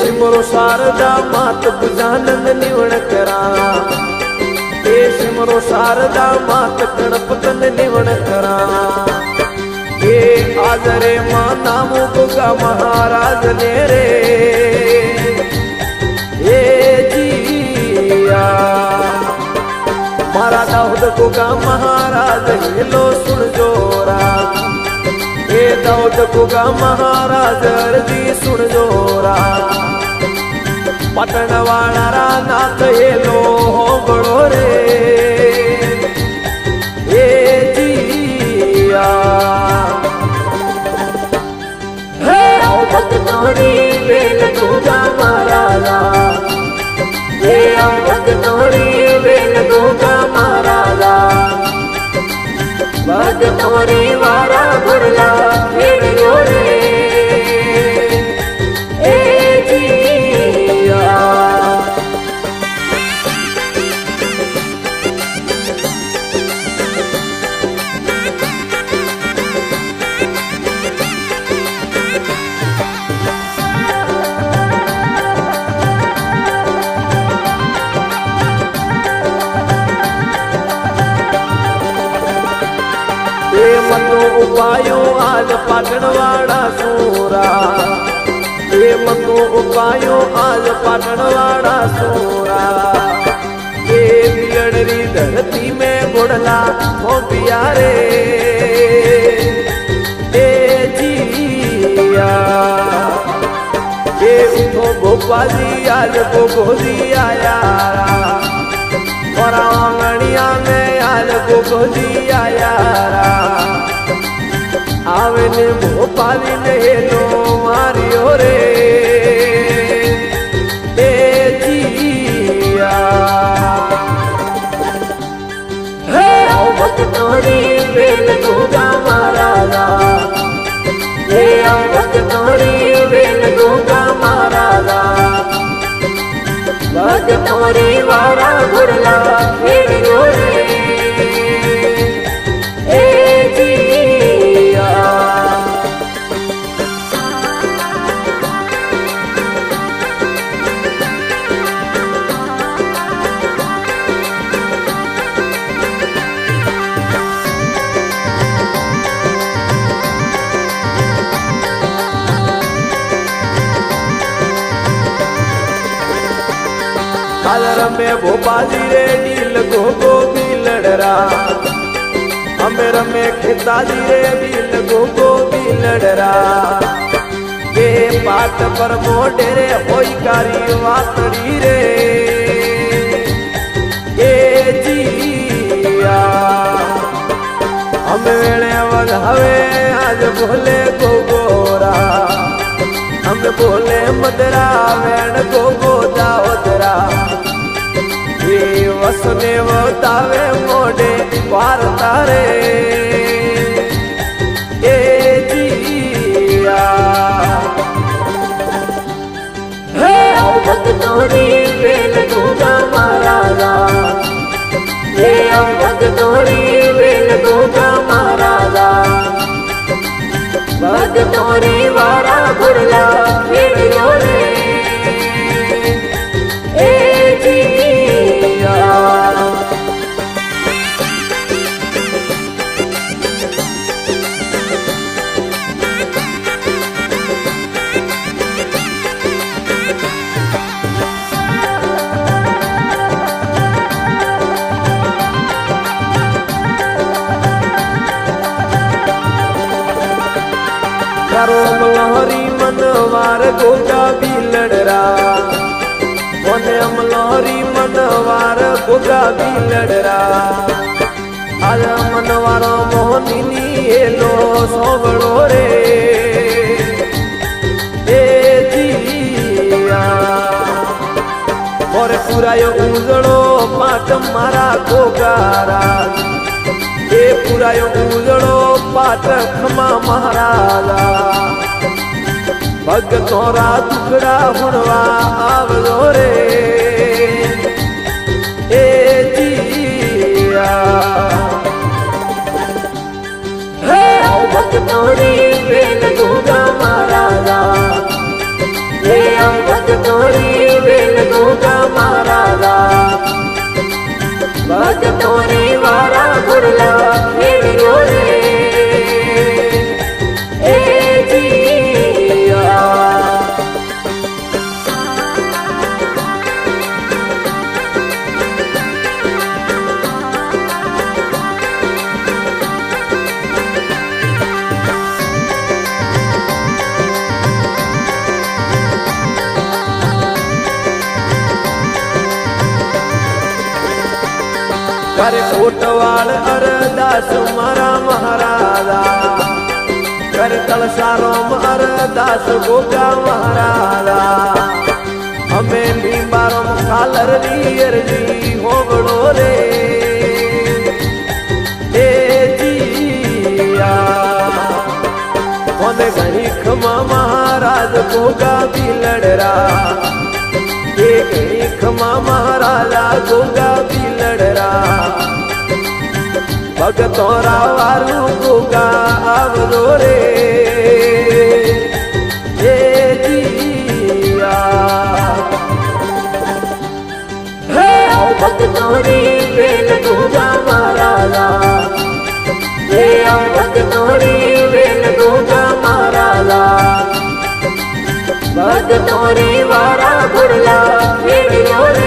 सिमरो शारदा मात गजानन निवण करा, हे सिमरो शारदा मात गणपतन निवण करा। हे आज रे मां नामो गोगा महाराज ने रे, हे जिया मारा दाऊद गोगा महाराज हेलो सुन जोरा, हे दाऊद गोगा महाराज अर्जी सुन जोरा। पटन वाला नाथ हेलो होंबड़ो रे, हे जिया हे आओ भक्तोरी वेल गोगा महाराजा, हे आओ भक्तोरी वेल गोगा महाराजा। भक्तोरी वारा गुरला हेड़ो रे, मनो उपायो आज पाटणवाड़ा सूरा, ये मनो उपायो आज पाटणवाड़ा सूरा। ये बिगड़री धरती में गुड़ला हो प्यारे, ए जिया ये उठो गोपाजी आज गोगोजी आया, और आंगणिया में आज गोगोजी आया। आवे ने भोपाली ने हेलो मारियो रे, ए जिया हे आओ भक्तोरी वेल गोगा महाराजा, हे आओ भक्तोरी वेल गोगा महाराजा। भक्तोरी वारा गुरला हेड़ो रे, रमे भोपाली रे नील गोगो भी लड़रा, हमें रमे खेताजी रे नील गोगो भी लड़रा। के पाट पर मोटे रे होई कारी वातड़ी रे, ए जिया हमें वेणे वधावे आज बोले गोगोरा, हम बोले मदरा वेण गोगो दाओदरा। ये वसने वतावे मोडे पार तारे, ए जिया हे आओ भक्तोरी वेल गोगा महाराजा, हे आओ भक्तोरी वेल गोगा महाराजा। भक्तोरी वारा गुरला हेड़ो रे, अमलोहरी मनवार गोगा भी लड़रा, मोने अमलोहरी मनवार गोगा भी लड़रा। आज मनवारो मोहनी नी हेलो सोबड़ो रे, ए जिया और पुरायो उजड़ो पाट मारा गोगारा, ए पुरायो उजड़ो पाट खमा महाराजा। भगतोरा दुखड़ा हुणवा आवजो रे, ए जिया हे आओ भगतोरी वेल गोगा महाराजा, हे आओ भगत ગોવાળ અરદાસ મારા મહારાજા કરતળ સારોમ અરદાસ ગોગા મહારાજા અમે લીંબારોમ ખાલર ની અરજી હોબળો રે એ જીયા કોને ઘણી ખમા મહારાજ ગોગા બિલડરા એ ઘણી ખમા મહારાજા ગોગા બિલડરા ભગતો રાવારું ગોગા આવજો રે એ જીયા હે ભગતોરી વેલ ગોગા મહારાજા હે ભગતોરી વેલ ગોગા મહારાજા ભગતોરી વારા ગુરલા વેડિયો રે